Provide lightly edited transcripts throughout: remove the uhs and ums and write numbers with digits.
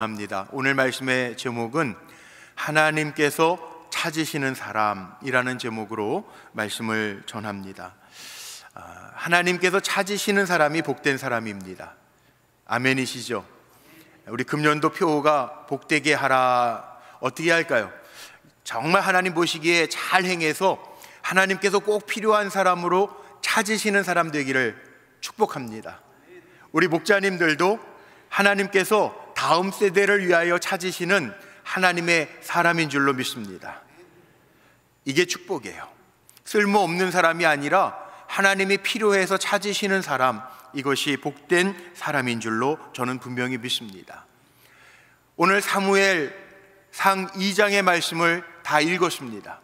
합니다. 오늘 말씀의 제목은 하나님께서 찾으시는 사람이라는 제목으로 말씀을 전합니다. 하나님께서 찾으시는 사람이 복된 사람입니다. 아멘이시죠? 우리 금년도 표어가 복되게 하라. 어떻게 할까요? 정말 하나님 보시기에 잘 행해서 하나님께서 꼭 필요한 사람으로 찾으시는 사람 되기를 축복합니다. 우리 목자님들도 하나님께서 다음 세대를 위하여 찾으시는 하나님의 사람인 줄로 믿습니다. 이게 축복이에요. 쓸모없는 사람이 아니라 하나님이 필요해서 찾으시는 사람, 이것이 복된 사람인 줄로 저는 분명히 믿습니다. 오늘 사무엘상 2장의 말씀을 다 읽었습니다.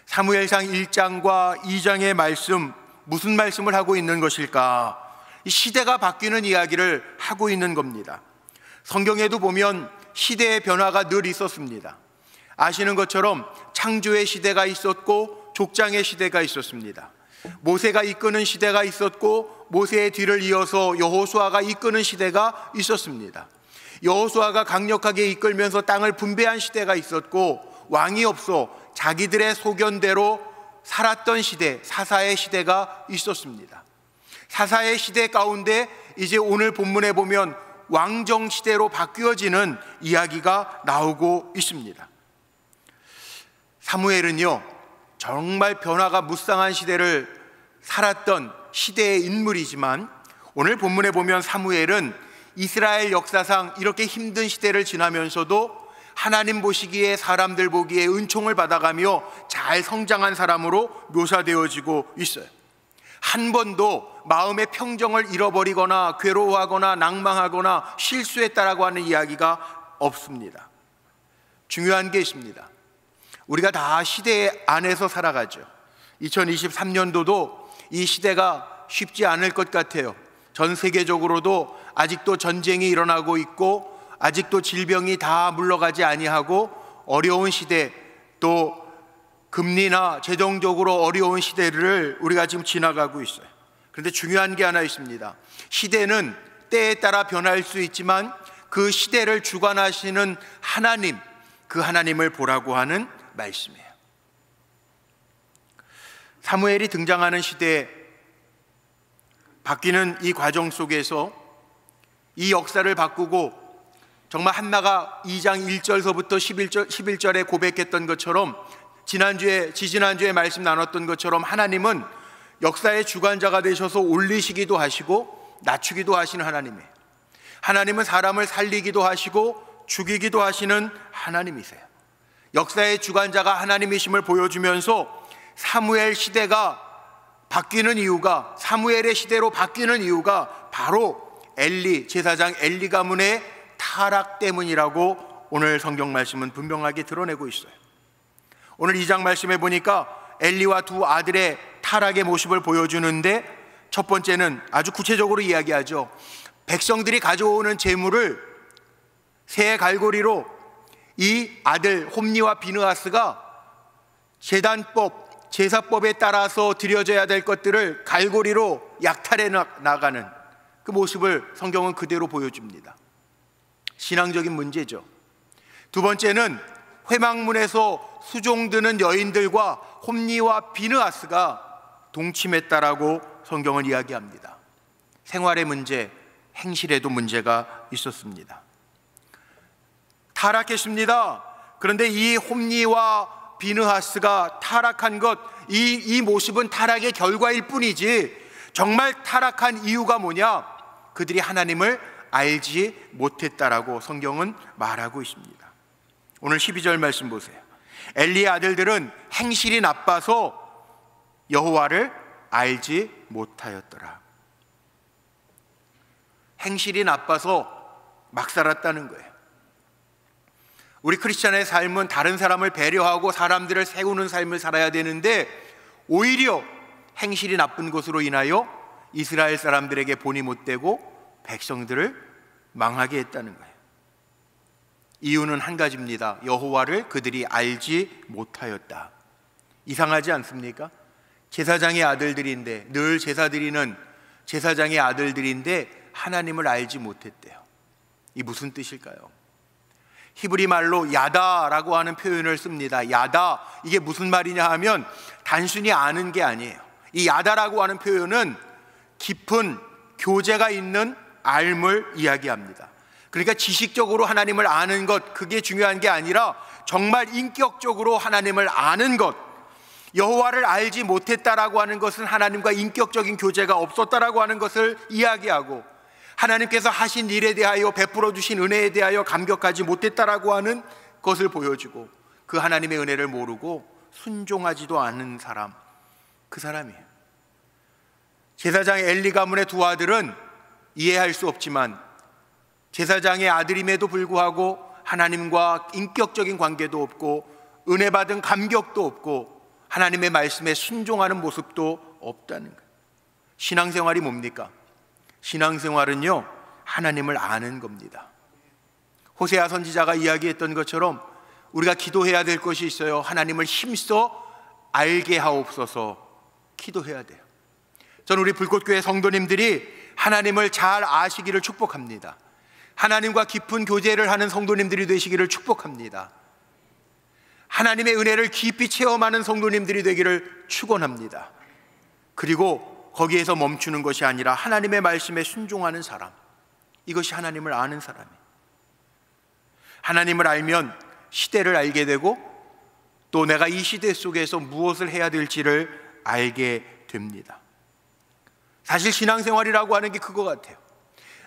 사무엘상 1장과 2장의 말씀, 무슨 말씀을 하고 있는 것일까? 이 시대가 바뀌는 이야기를 하고 있는 겁니다. 성경에도 보면 시대의 변화가 늘 있었습니다. 아시는 것처럼 창조의 시대가 있었고 족장의 시대가 있었습니다. 모세가 이끄는 시대가 있었고 모세의 뒤를 이어서 여호수아가 이끄는 시대가 있었습니다. 여호수아가 강력하게 이끌면서 땅을 분배한 시대가 있었고, 왕이 없어 자기들의 소견대로 살았던 시대, 사사의 시대가 있었습니다. 사사의 시대 가운데 이제 오늘 본문에 보면 왕정 시대로 바뀌어지는 이야기가 나오고 있습니다. 사무엘은요, 정말 변화가 무쌍한 시대를 살았던 시대의 인물이지만, 오늘 본문에 보면 사무엘은 이스라엘 역사상 이렇게 힘든 시대를 지나면서도 하나님 보시기에, 사람들 보기에 은총을 받아가며 잘 성장한 사람으로 묘사되어지고 있어요. 한 번도 마음의 평정을 잃어버리거나 괴로워하거나 낭망하거나 실수했다라고 하는 이야기가 없습니다. 중요한 게 있습니다. 우리가 다 시대 안에서 살아가죠. 2023년도도 이 시대가 쉽지 않을 것 같아요. 전 세계적으로도 아직도 전쟁이 일어나고 있고, 아직도 질병이 다 물러가지 아니하고, 어려운 시대, 또 금리나 재정적으로 어려운 시대를 우리가 지금 지나가고 있어요. 그런데 중요한 게 하나 있습니다. 시대는 때에 따라 변할 수 있지만 그 시대를 주관하시는 하나님, 그 하나님을 보라고 하는 말씀이에요. 사무엘이 등장하는 시대에 바뀌는 이 과정 속에서 이 역사를 바꾸고, 정말 한나가 2장 1절서부터 11절에 고백했던 것처럼, 지지난주에 말씀 나눴던 것처럼 하나님은 역사의 주관자가 되셔서 올리시기도 하시고 낮추기도 하시는 하나님이에요. 하나님은 사람을 살리기도 하시고 죽이기도 하시는 하나님이세요. 역사의 주관자가 하나님이심을 보여주면서 사무엘 시대가 바뀌는 이유가, 사무엘의 시대로 바뀌는 이유가 바로 엘리, 제사장 엘리 가문의 타락 때문이라고 오늘 성경 말씀은 분명하게 드러내고 있어요. 오늘 2장 말씀에 보니까 엘리와 두 아들의 타락의 모습을 보여주는데, 첫 번째는 아주 구체적으로 이야기하죠. 백성들이 가져오는 재물을 새 갈고리로 이 아들 홈니와 비느하스가 제단법, 제사법에 따라서 드려져야 될 것들을 갈고리로 약탈해 나가는 그 모습을 성경은 그대로 보여줍니다. 신앙적인 문제죠. 두 번째는 회막문에서 수종드는 여인들과 홈니와 비느하스가 동침했다라고 성경은 이야기합니다. 생활의 문제, 행실에도 문제가 있었습니다. 타락했습니다. 그런데 이 홈니와 비느하스가 타락한 것, 이 모습은 타락의 결과일 뿐이지, 정말 타락한 이유가 뭐냐? 그들이 하나님을 알지 못했다라고 성경은 말하고 있습니다. 오늘 12절 말씀 보세요. 엘리의 아들들은 행실이 나빠서 여호와를 알지 못하였더라. 행실이 나빠서 막 살았다는 거예요. 우리 크리스찬의 삶은 다른 사람을 배려하고 사람들을 세우는 삶을 살아야 되는데, 오히려 행실이 나쁜 것으로 인하여 이스라엘 사람들에게 본이 못되고 백성들을 망하게 했다는 거예요. 이유는 한 가지입니다. 여호와를 그들이 알지 못하였다. 이상하지 않습니까? 제사장의 아들들인데, 늘 제사 드리는 제사장의 아들들인데 하나님을 알지 못했대요. 이 무슨 뜻일까요? 히브리 말로 야다라고 하는 표현을 씁니다. 야다, 이게 무슨 말이냐 하면 단순히 아는 게 아니에요. 이 야다라고 하는 표현은 깊은 교제가 있는 알물 이야기합니다. 그러니까 지식적으로 하나님을 아는 것, 그게 중요한 게 아니라 정말 인격적으로 하나님을 아는 것. 여호와를 알지 못했다라고 하는 것은 하나님과 인격적인 교제가 없었다라고 하는 것을 이야기하고, 하나님께서 하신 일에 대하여 베풀어 주신 은혜에 대하여 감격하지 못했다라고 하는 것을 보여주고, 그 하나님의 은혜를 모르고 순종하지도 않는 사람, 그 사람이에요. 제사장 엘리 가문의 두 아들은 이해할 수 없지만 제사장의 아들임에도 불구하고 하나님과 인격적인 관계도 없고 은혜 받은 감격도 없고 하나님의 말씀에 순종하는 모습도 없다는 거예요. 신앙생활이 뭡니까? 신앙생활은요, 하나님을 아는 겁니다. 호세아 선지자가 이야기했던 것처럼 우리가 기도해야 될 것이 있어요. 하나님을 힘써 알게 하옵소서. 기도해야 돼요. 저는 우리 불꽃교회 성도님들이 하나님을 잘 아시기를 축복합니다. 하나님과 깊은 교제를 하는 성도님들이 되시기를 축복합니다. 하나님의 은혜를 깊이 체험하는 성도님들이 되기를 축원합니다. 그리고 거기에서 멈추는 것이 아니라 하나님의 말씀에 순종하는 사람, 이것이 하나님을 아는 사람이에요. 하나님을 알면 시대를 알게 되고 또 내가 이 시대 속에서 무엇을 해야 될지를 알게 됩니다. 사실 신앙생활이라고 하는 게 그거 같아요.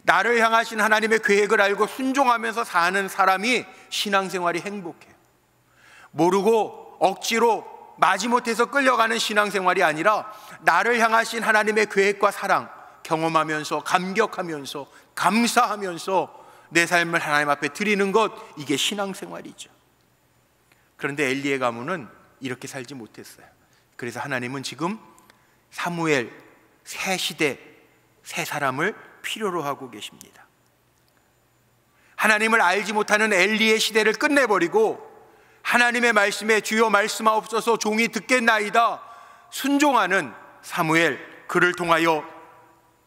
나를 향하신 하나님의 계획을 알고 순종하면서 사는 사람이 신앙생활이 행복해요. 모르고 억지로 마지못해서 끌려가는 신앙생활이 아니라 나를 향하신 하나님의 계획과 사랑 경험하면서 감격하면서 감사하면서 내 삶을 하나님 앞에 드리는 것, 이게 신앙생활이죠. 그런데 엘리의 가문은 이렇게 살지 못했어요. 그래서 하나님은 지금 사무엘, 새 시대, 새 사람을 필요로 하고 계십니다. 하나님을 알지 못하는 엘리의 시대를 끝내버리고 하나님의 말씀에 주여 말씀하옵소서 종이 듣겠나이다 순종하는 사무엘, 그를 통하여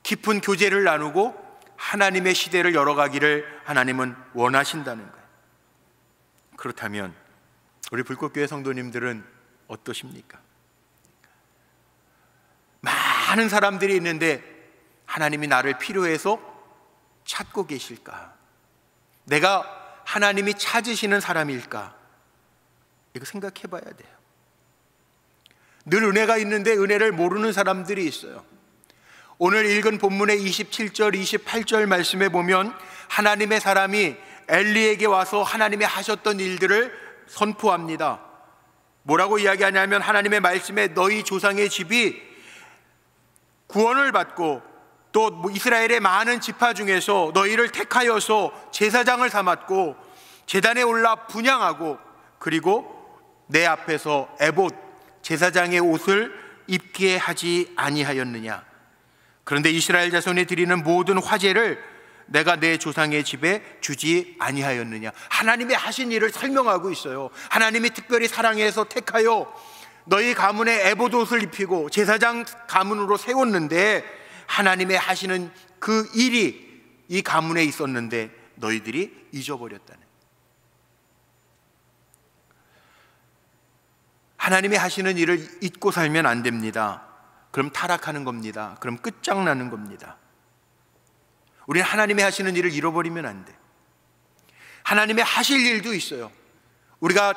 깊은 교제를 나누고 하나님의 시대를 열어가기를 하나님은 원하신다는 거예요. 그렇다면 우리 불꽃교회 성도님들은 어떠십니까? 많은 사람들이 있는데 하나님이 나를 필요해서 찾고 계실까? 내가 하나님이 찾으시는 사람일까? 이거 생각해 봐야 돼요. 늘 은혜가 있는데 은혜를 모르는 사람들이 있어요. 오늘 읽은 본문의 27절, 28절 말씀에 보면 하나님의 사람이 엘리에게 와서 하나님이 하셨던 일들을 선포합니다. 뭐라고 이야기하냐면 하나님의 말씀에 너희 조상의 집이 구원을 받고 또 이스라엘의 많은 지파 중에서 너희를 택하여서 제사장을 삼았고 제단에 올라 분향하고 그리고 내 앞에서 에봇 제사장의 옷을 입게 하지 아니하였느냐. 그런데 이스라엘 자손이 드리는 모든 화제를 내가 내 조상의 집에 주지 아니하였느냐. 하나님의 하신 일을 설명하고 있어요. 하나님이 특별히 사랑해서 택하여 너희 가문에 에봇 옷을 입히고 제사장 가문으로 세웠는데 하나님의 하시는 그 일이 이 가문에 있었는데 너희들이 잊어버렸다는. 하나님이 하시는 일을 잊고 살면 안 됩니다. 그럼 타락하는 겁니다. 그럼 끝장나는 겁니다. 우리는 하나님이 하시는 일을 잃어버리면 안 돼. 하나님의 하실 일도 있어요. 우리가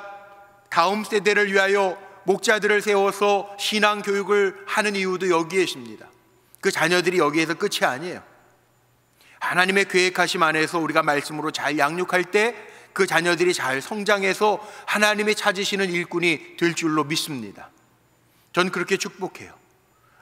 다음 세대를 위하여 목자들을 세워서 신앙 교육을 하는 이유도 여기에 있습니다. 그 자녀들이 여기에서 끝이 아니에요. 하나님의 계획하심 안에서 우리가 말씀으로 잘 양육할 때 그 자녀들이 잘 성장해서 하나님이 찾으시는 일꾼이 될 줄로 믿습니다. 전 그렇게 축복해요.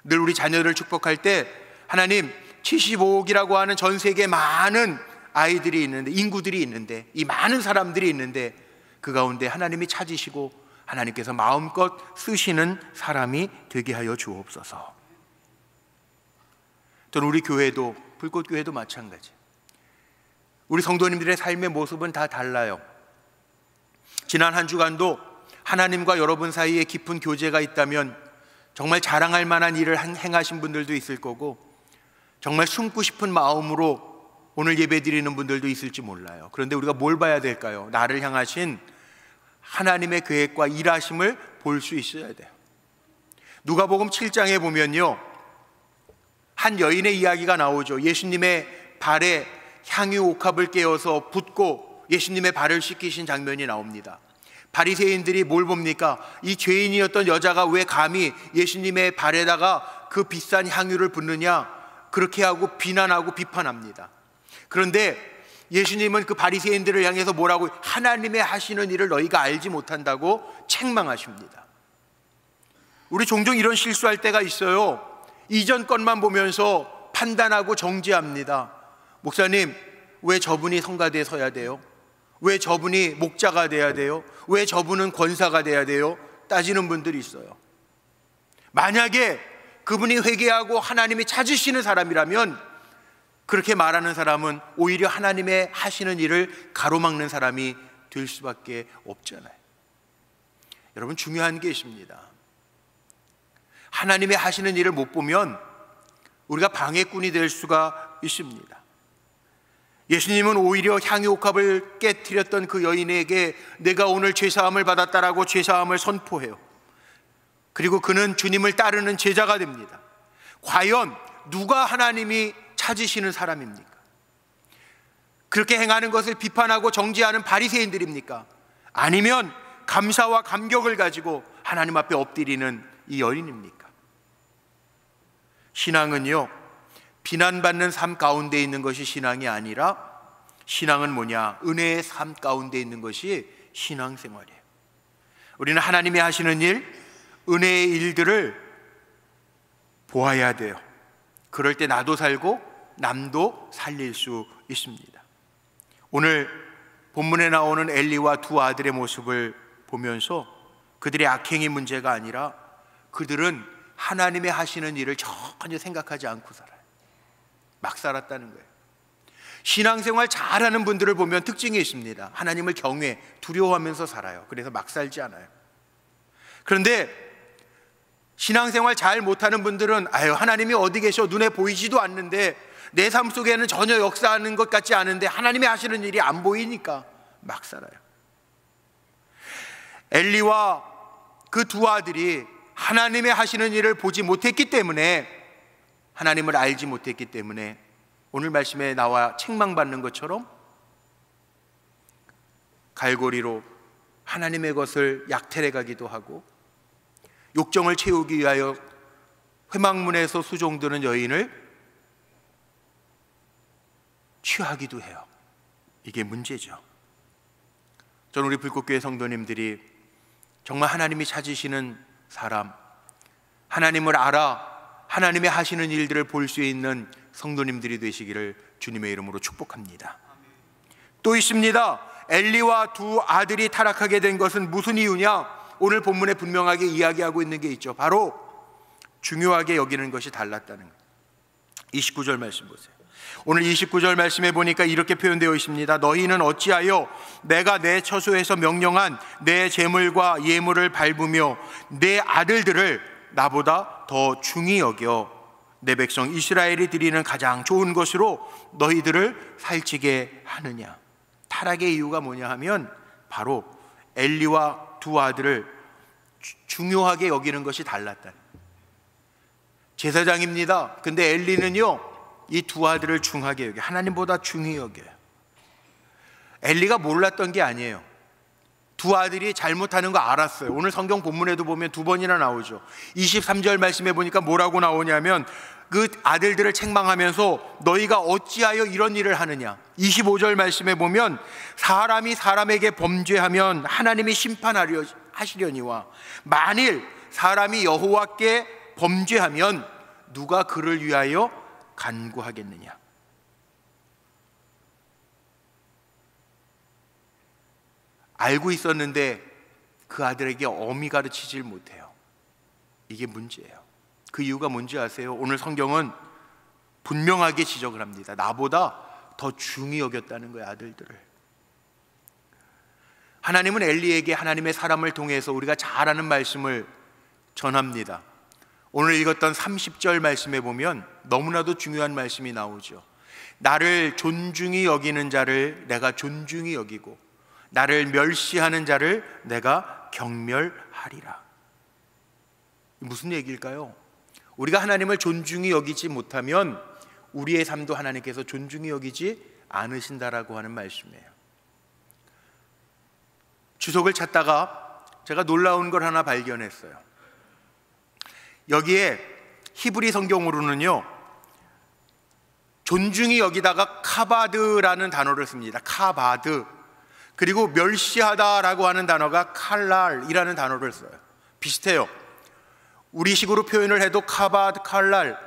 늘 우리 자녀를 축복할 때 하나님 75억이라고 하는 전 세계 많은 아이들이 있는데, 인구들이 있는데, 이 많은 사람들이 있는데 그 가운데 하나님이 찾으시고 하나님께서 마음껏 쓰시는 사람이 되게 하여 주옵소서. 저는 우리 교회도, 불꽃교회도 마찬가지. 우리 성도님들의 삶의 모습은 다 달라요. 지난 한 주간도 하나님과 여러분 사이에 깊은 교제가 있다면 정말 자랑할 만한 일을 행하신 분들도 있을 거고 정말 숨고 싶은 마음으로 오늘 예배 드리는 분들도 있을지 몰라요. 그런데 우리가 뭘 봐야 될까요? 나를 향하신 하나님의 계획과 일하심을 볼 수 있어야 돼요. 누가복음 7장에 보면요, 한 여인의 이야기가 나오죠. 예수님의 발에 향유 옥합을 깨어서 붓고 예수님의 발을 씻기신 장면이 나옵니다. 바리새인들이 뭘 봅니까? 이 죄인이었던 여자가 왜 감히 예수님의 발에다가 그 비싼 향유를 붓느냐, 그렇게 하고 비난하고 비판합니다. 그런데 예수님은 그 바리새인들을 향해서 뭐라고, 하나님의 하시는 일을 너희가 알지 못한다고 책망하십니다. 우리 종종 이런 실수할 때가 있어요. 이전 것만 보면서 판단하고 정죄합니다. 목사님, 왜 저분이 성가대에 서야 돼요? 왜 저분이 목자가 돼야 돼요? 왜 저분은 권사가 돼야 돼요? 따지는 분들이 있어요. 만약에 그분이 회개하고 하나님이 찾으시는 사람이라면, 그렇게 말하는 사람은 오히려 하나님의 하시는 일을 가로막는 사람이 될 수밖에 없잖아요. 여러분, 중요한 게 있습니다. 하나님의 하시는 일을 못 보면 우리가 방해꾼이 될 수가 있습니다. 예수님은 오히려 향유옥합을 깨뜨렸던 그 여인에게 내가 오늘 죄사함을 받았다라고 죄사함을 선포해요. 그리고 그는 주님을 따르는 제자가 됩니다. 과연 누가 하나님이 찾으시는 사람입니까? 그렇게 행하는 것을 비판하고 정죄하는 바리새인들입니까? 아니면 감사와 감격을 가지고 하나님 앞에 엎드리는 이 여인입니까? 신앙은요, 비난받는 삶 가운데 있는 것이 신앙이 아니라, 신앙은 뭐냐? 은혜의 삶 가운데 있는 것이 신앙생활이에요. 우리는 하나님이 하시는 일, 은혜의 일들을 보아야 돼요. 그럴 때 나도 살고 남도 살릴 수 있습니다. 오늘 본문에 나오는 엘리와 두 아들의 모습을 보면서 그들의 악행이 문제가 아니라 그들은 하나님의 하시는 일을 전혀 생각하지 않고 살아요. 막 살았다는 거예요. 신앙생활 잘하는 분들을 보면 특징이 있습니다. 하나님을 경외, 두려워하면서 살아요. 그래서 막 살지 않아요. 그런데 신앙생활 잘 못하는 분들은 아유, 하나님이 어디 계셔? 눈에 보이지도 않는데, 내 삶 속에는 전혀 역사하는 것 같지 않은데 하나님이 하시는 일이 안 보이니까 막 살아요. 엘리와 그 두 아들이 하나님의 하시는 일을 보지 못했기 때문에, 하나님을 알지 못했기 때문에 오늘 말씀에 나와 책망받는 것처럼 갈고리로 하나님의 것을 약탈해 가기도 하고, 욕정을 채우기 위하여 회막문에서 수종드는 여인을 취하기도 해요. 이게 문제죠. 저는 우리 불꽃교회 성도님들이 정말 하나님이 찾으시는 사람, 하나님을 알아 하나님의 하시는 일들을 볼 수 있는 성도님들이 되시기를 주님의 이름으로 축복합니다. 또 있습니다. 엘리와 두 아들이 타락하게 된 것은 무슨 이유냐? 오늘 본문에 분명하게 이야기하고 있는 게 있죠. 바로 중요하게 여기는 것이 달랐다는 거예요. 29절 말씀 보세요. 오늘 29절 말씀에 보니까 이렇게 표현되어 있습니다. 너희는 어찌하여 내가 내 처소에서 명령한 내 제물과 예물을 밟으며 내 아들들을 나보다 더 중히 여겨 내 백성 이스라엘이 드리는 가장 좋은 것으로 너희들을 살찌게 하느냐? 타락의 이유가 뭐냐 하면 바로 엘리와 두 아들을 중요하게 여기는 것이 달랐다. 제사장입니다. 근데 엘리는요, 이 두 아들을 중하게 여겨요. 하나님보다 중히 여겨요. 엘리가 몰랐던 게 아니에요. 두 아들이 잘못하는 거 알았어요. 오늘 성경 본문에도 보면 두 번이나 나오죠. 23절 말씀에 보니까 뭐라고 나오냐면 그 아들들을 책망하면서 너희가 어찌하여 이런 일을 하느냐. 25절 말씀에 보면 사람이 사람에게 범죄하면 하나님이 심판하시려니와 만일 사람이 여호와께 범죄하면 누가 그를 위하여 간구하겠느냐. 알고 있었는데 그 아들에게 엄히 가르치질 못해요. 이게 문제예요. 그 이유가 뭔지 아세요? 오늘 성경은 분명하게 지적을 합니다. 나보다 더 중히 여겼다는 거예요, 아들들을. 하나님은 엘리에게 하나님의 사람을 통해서 우리가 잘 아는 말씀을 전합니다. 오늘 읽었던 30절 말씀에 보면 너무나도 중요한 말씀이 나오죠. 나를 존중히 여기는 자를 내가 존중히 여기고 나를 멸시하는 자를 내가 경멸하리라. 무슨 얘기일까요? 우리가 하나님을 존중히 여기지 못하면 우리의 삶도 하나님께서 존중히 여기지 않으신다라고 하는 말씀이에요. 주석을 찾다가 제가 놀라운 걸 하나 발견했어요. 여기에 히브리 성경으로는요, 존중히 여기다가 카바드라는 단어를 씁니다. 카바드. 그리고 멸시하다라고 하는 단어가 칼랄이라는 단어를 써요. 비슷해요. 우리식으로 표현을 해도 카바드, 칼랄,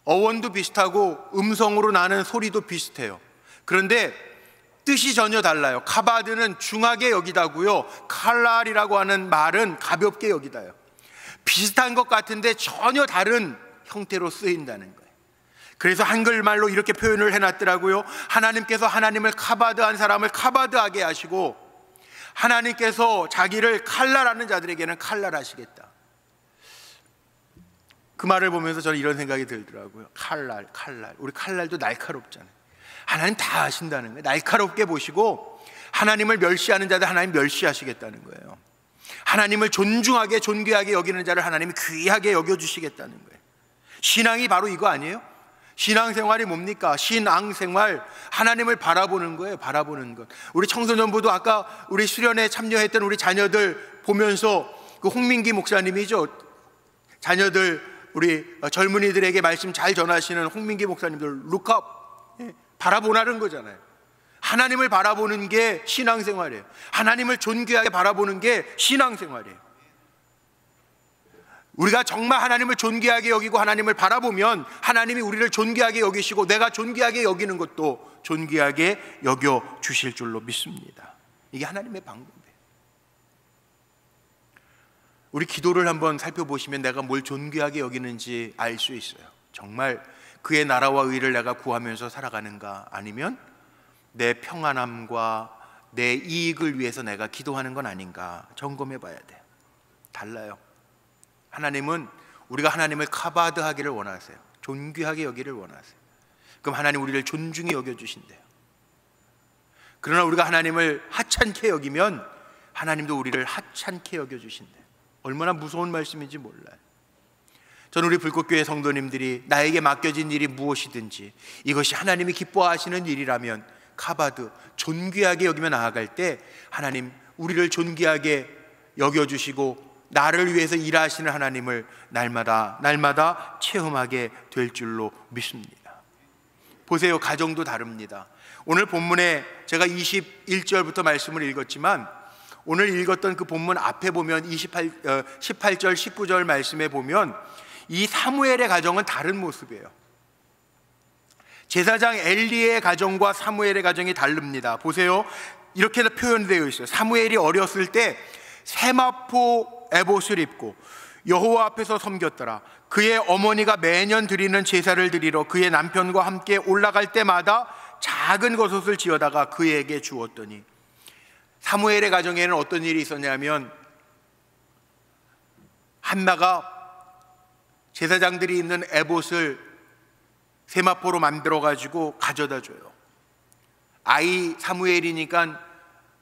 어원도 비슷하고 음성으로 나는 소리도 비슷해요. 그런데 뜻이 전혀 달라요. 카바드는 중하게 여기다고요, 칼랄이라고 하는 말은 가볍게 여기다요. 비슷한 것 같은데 전혀 다른 형태로 쓰인다는 거예요. 그래서 한글말로 이렇게 표현을 해놨더라고요. 하나님께서 하나님을 카바드한 사람을 카바드하게 하시고 하나님께서 자기를 칼랄하는 자들에게는 칼랄하시겠다. 그 말을 보면서 저는 이런 생각이 들더라고요. 칼날. 우리 칼날도 날카롭잖아요. 하나님 다 아신다는 거예요. 날카롭게 보시고 하나님을 멸시하는 자들 하나님 멸시하시겠다는 거예요. 하나님을 존중하게 존귀하게 여기는 자를 하나님이 귀하게 여겨주시겠다는 거예요. 신앙이 바로 이거 아니에요? 신앙생활이 뭡니까? 신앙생활, 하나님을 바라보는 거예요. 바라보는 것. 우리 청소년부도 아까 우리 수련회 참여했던 우리 자녀들 보면서 그 홍민기 목사님이죠, 자녀들 우리 젊은이들에게 말씀 잘 전하시는 홍민기 목사님들 룩업, 바라보라는 거잖아요. 하나님을 바라보는 게 신앙생활이에요. 하나님을 존귀하게 바라보는 게 신앙생활이에요. 우리가 정말 하나님을 존귀하게 여기고 하나님을 바라보면 하나님이 우리를 존귀하게 여기시고 내가 존귀하게 여기는 것도 존귀하게 여겨주실 줄로 믿습니다. 이게 하나님의 방법이에요. 우리 기도를 한번 살펴보시면 내가 뭘 존귀하게 여기는지 알 수 있어요. 정말 그의 나라와 의를 내가 구하면서 살아가는가, 아니면 내 평안함과 내 이익을 위해서 내가 기도하는 건 아닌가 점검해 봐야 돼요. 달라요. 하나님은 우리가 하나님을 카바드하기를 원하세요. 존귀하게 여기를 원하세요. 그럼 하나님 우리를 존중히 여겨주신대요. 그러나 우리가 하나님을 하찮게 여기면 하나님도 우리를 하찮게 여겨주신대요. 얼마나 무서운 말씀인지 몰라요. 저는 우리 불꽃교회 성도님들이 나에게 맡겨진 일이 무엇이든지 이것이 하나님이 기뻐하시는 일이라면 카바드, 존귀하게 여기며 나아갈 때 하나님 우리를 존귀하게 여겨주시고 나를 위해서 일하시는 하나님을 날마다 체험하게 될 줄로 믿습니다. 보세요, 가정도 다릅니다. 오늘 본문에 제가 21절부터 말씀을 읽었지만 오늘 읽었던 그 본문 앞에 보면 18절, 19절 말씀에 보면 이 사무엘의 가정은 다른 모습이에요. 제사장 엘리의 가정과 사무엘의 가정이 다릅니다. 보세요, 이렇게 표현되어 있어요. 사무엘이 어렸을 때 세마포 에봇을 입고 여호와 앞에서 섬겼더라. 그의 어머니가 매년 드리는 제사를 드리러 그의 남편과 함께 올라갈 때마다 작은 겉옷을 지어다가 그에게 주었더니, 사무엘의 가정에는 어떤 일이 있었냐면 한나가 제사장들이 입는 에봇을 세마포로 만들어 가지고 가져다 줘요. 아이 사무엘이니까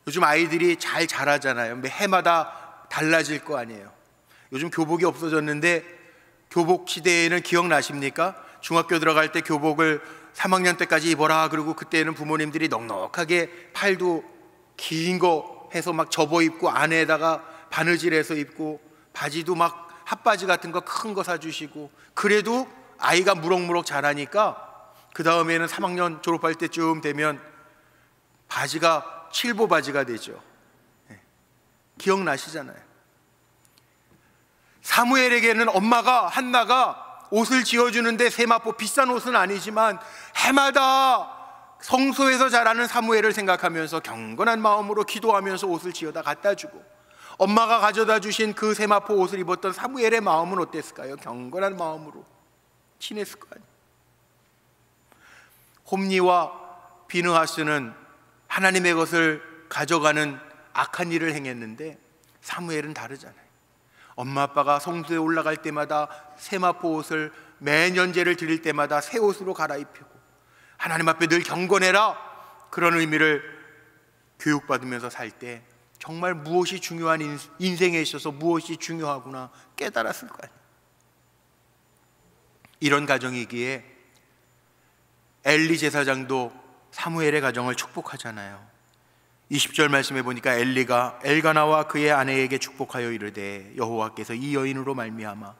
요즘 아이들이 잘 자라잖아요. 해마다 달라질 거 아니에요. 요즘 교복이 없어졌는데 교복 시대에는 기억나십니까? 중학교 들어갈 때 교복을 3학년 때까지 입어라. 그리고 그때는 부모님들이 넉넉하게 팔도 긴 거 해서 막 접어 입고 안에다가 바느질해서 입고 바지도 막 핫바지 같은 거 큰 거 사주시고, 그래도 아이가 무럭무럭 자라니까 그 다음에는 3학년 졸업할 때쯤 되면 바지가 칠보 바지가 되죠. 기억나시잖아요. 사무엘에게는 엄마가 한나가 옷을 지어주는데 세마포 비싼 옷은 아니지만 해마다 성소에서 자라는 사무엘을 생각하면서 경건한 마음으로 기도하면서 옷을 지어다 갖다 주고, 엄마가 가져다 주신 그 세마포 옷을 입었던 사무엘의 마음은 어땠을까요? 경건한 마음으로 친했을 거 아니에요. 홈니와 비느하스는 하나님의 것을 가져가는 악한 일을 행했는데 사무엘은 다르잖아요. 엄마 아빠가 성소에 올라갈 때마다 세마포 옷을 매년 제를 드릴 때마다 새 옷으로 갈아입히고 하나님 앞에 늘 경건해라, 그런 의미를 교육받으면서 살 때 정말 무엇이 중요한 인생에 있어서 무엇이 중요하구나 깨달았을 거 아니에요. 이런 가정이기에 엘리 제사장도 사무엘의 가정을 축복하잖아요. 20절 말씀해 보니까 엘리가 엘가나와 그의 아내에게 축복하여 이르되 여호와께서 이 여인으로 말미암아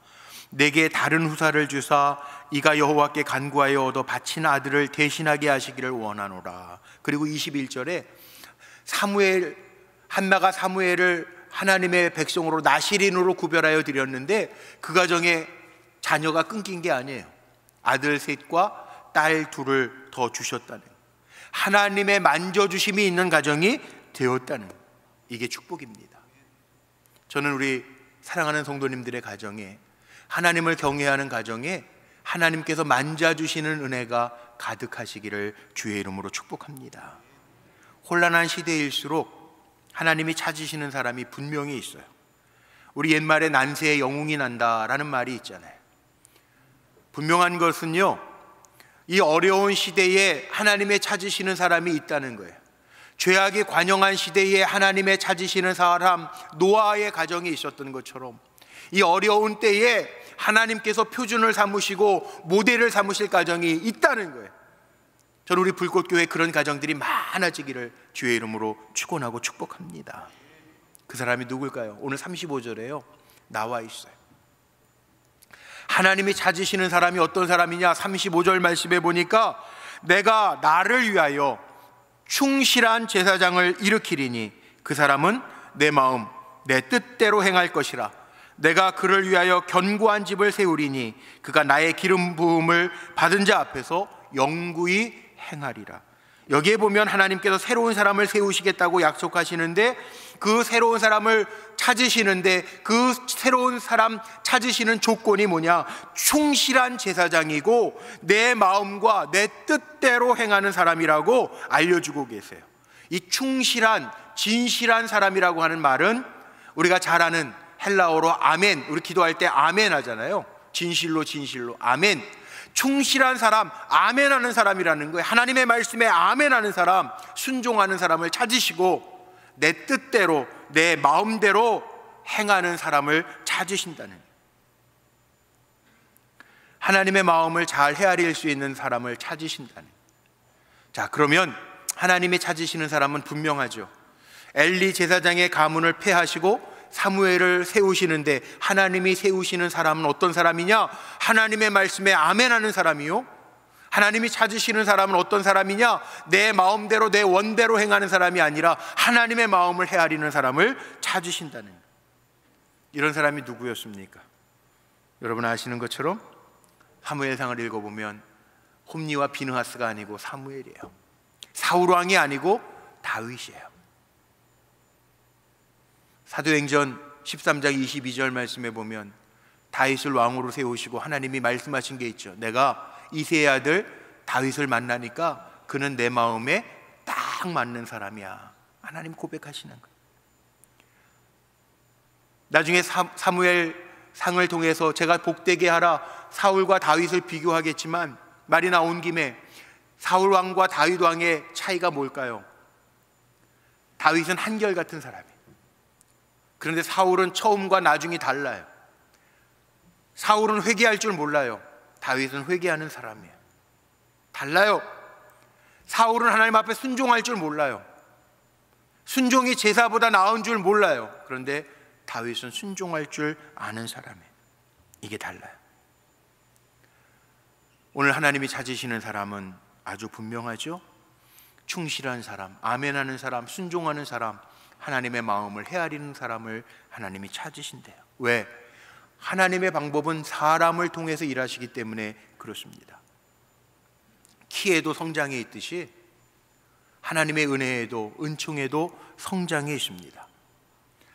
내게 다른 후사를 주사 이가 여호와께 간구하여 얻어 바친 아들을 대신하게 하시기를 원하노라. 그리고 21절에 한나가 사무엘을 하나님의 백성으로 나시린으로 구별하여 드렸는데 그 가정에 자녀가 끊긴 게 아니에요. 아들 셋과 딸 둘을 더 주셨다는, 하나님의 만져주심이 있는 가정이 되었다는, 이게 축복입니다. 저는 우리 사랑하는 성도님들의 가정에, 하나님을 경외하는 가정에 하나님께서 만져주시는 은혜가 가득하시기를 주의 이름으로 축복합니다. 혼란한 시대일수록 하나님이 찾으시는 사람이 분명히 있어요. 우리 옛말에 난세에 영웅이 난다라는 말이 있잖아요. 분명한 것은요, 이 어려운 시대에 하나님의 찾으시는 사람이 있다는 거예요. 죄악이 관영한 시대에 하나님의 찾으시는 사람, 노아의 가정이 있었던 것처럼 이 어려운 때에 하나님께서 표준을 삼으시고 모델을 삼으실 가정이 있다는 거예요. 저는 우리 불꽃교회 그런 가정들이 많아지기를 주의 이름으로 축원하고 축복합니다. 그 사람이 누굴까요? 오늘 35절에요 나와 있어요. 하나님이 찾으시는 사람이 어떤 사람이냐? 35절 말씀해 보니까 내가 나를 위하여 충실한 제사장을 일으키리니 그 사람은 내 마음 내 뜻대로 행할 것이라. 내가 그를 위하여 견고한 집을 세우리니 그가 나의 기름 부음을 받은 자 앞에서 영구히 행하리라. 여기에 보면 하나님께서 새로운 사람을 세우시겠다고 약속하시는데 그 새로운 사람을 찾으시는데 그 새로운 사람 찾으시는 조건이 뭐냐? 충실한 제사장이고 내 마음과 내 뜻대로 행하는 사람이라고 알려주고 계세요. 이 충실한, 진실한 사람이라고 하는 말은 우리가 잘 아는 헬라어로 아멘, 우리 기도할 때 아멘 하잖아요. 진실로 진실로 아멘. 충실한 사람, 아멘 하는 사람이라는 거예요. 하나님의 말씀에 아멘 하는 사람, 순종하는 사람을 찾으시고 내 뜻대로 내 마음대로 행하는 사람을 찾으신다는, 하나님의 마음을 잘 헤아릴 수 있는 사람을 찾으신다는. 자, 그러면 하나님이 찾으시는 사람은 분명하죠. 엘리 제사장의 가문을 폐하시고 사무엘을 세우시는데 하나님이 세우시는 사람은 어떤 사람이냐? 하나님의 말씀에 아멘하는 사람이요. 하나님이 찾으시는 사람은 어떤 사람이냐? 내 마음대로 내 원대로 행하는 사람이 아니라 하나님의 마음을 헤아리는 사람을 찾으신다는, 이런 사람이 누구였습니까? 여러분 아시는 것처럼 사무엘상을 읽어보면 홈니와 비느하스가 아니고 사무엘이에요. 사울 왕이 아니고 다윗이에요. 사도행전 13장 22절 말씀에 보면 다윗을 왕으로 세우시고 하나님이 말씀하신 게 있죠. 내가 이새의 아들 다윗을 만나니까 그는 내 마음에 딱 맞는 사람이야. 하나님 고백하시는 거예요. 나중에 사무엘 상을 통해서 제가 복되게 하라 사울과 다윗을 비교하겠지만 말이 나온 김에 사울 왕과 다윗 왕의 차이가 뭘까요? 다윗은 한결같은 사람이에요. 그런데 사울은 처음과 나중이 달라요. 사울은 회개할 줄 몰라요. 다윗은 회개하는 사람이에요. 달라요. 사울은 하나님 앞에 순종할 줄 몰라요. 순종이 제사보다 나은 줄 몰라요. 그런데 다윗은 순종할 줄 아는 사람이에요. 이게 달라요. 오늘 하나님이 찾으시는 사람은 아주 분명하죠. 충실한 사람, 아멘하는 사람, 순종하는 사람, 하나님의 마음을 헤아리는 사람을 하나님이 찾으신대요. 왜? 하나님의 방법은 사람을 통해서 일하시기 때문에 그렇습니다. 키에도 성장이 있듯이 하나님의 은혜에도 은총에도 성장이 있습니다.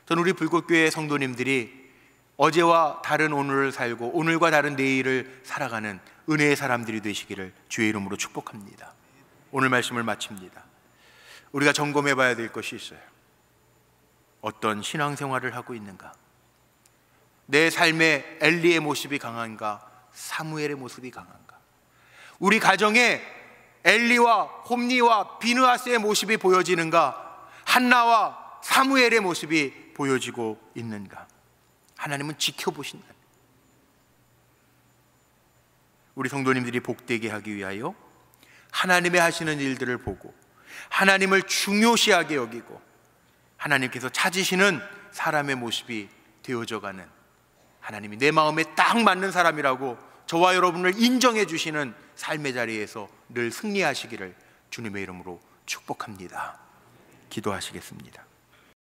저는 우리 불꽃교회 성도님들이 어제와 다른 오늘을 살고 오늘과 다른 내일을 살아가는 은혜의 사람들이 되시기를 주의 이름으로 축복합니다. 오늘 말씀을 마칩니다. 우리가 점검해 봐야 될 것이 있어요. 어떤 신앙생활을 하고 있는가? 내 삶에 엘리의 모습이 강한가? 사무엘의 모습이 강한가? 우리 가정에 엘리와 홈리와 비느하스의 모습이 보여지는가? 한나와 사무엘의 모습이 보여지고 있는가? 하나님은 지켜보신다. 우리 성도님들이 복되게 하기 위하여 하나님의 하시는 일들을 보고 하나님을 중요시하게 여기고 하나님께서 찾으시는 사람의 모습이 되어져가는, 하나님이 내 마음에 딱 맞는 사람이라고 저와 여러분을 인정해 주시는 삶의 자리에서 늘 승리하시기를 주님의 이름으로 축복합니다. 기도하시겠습니다.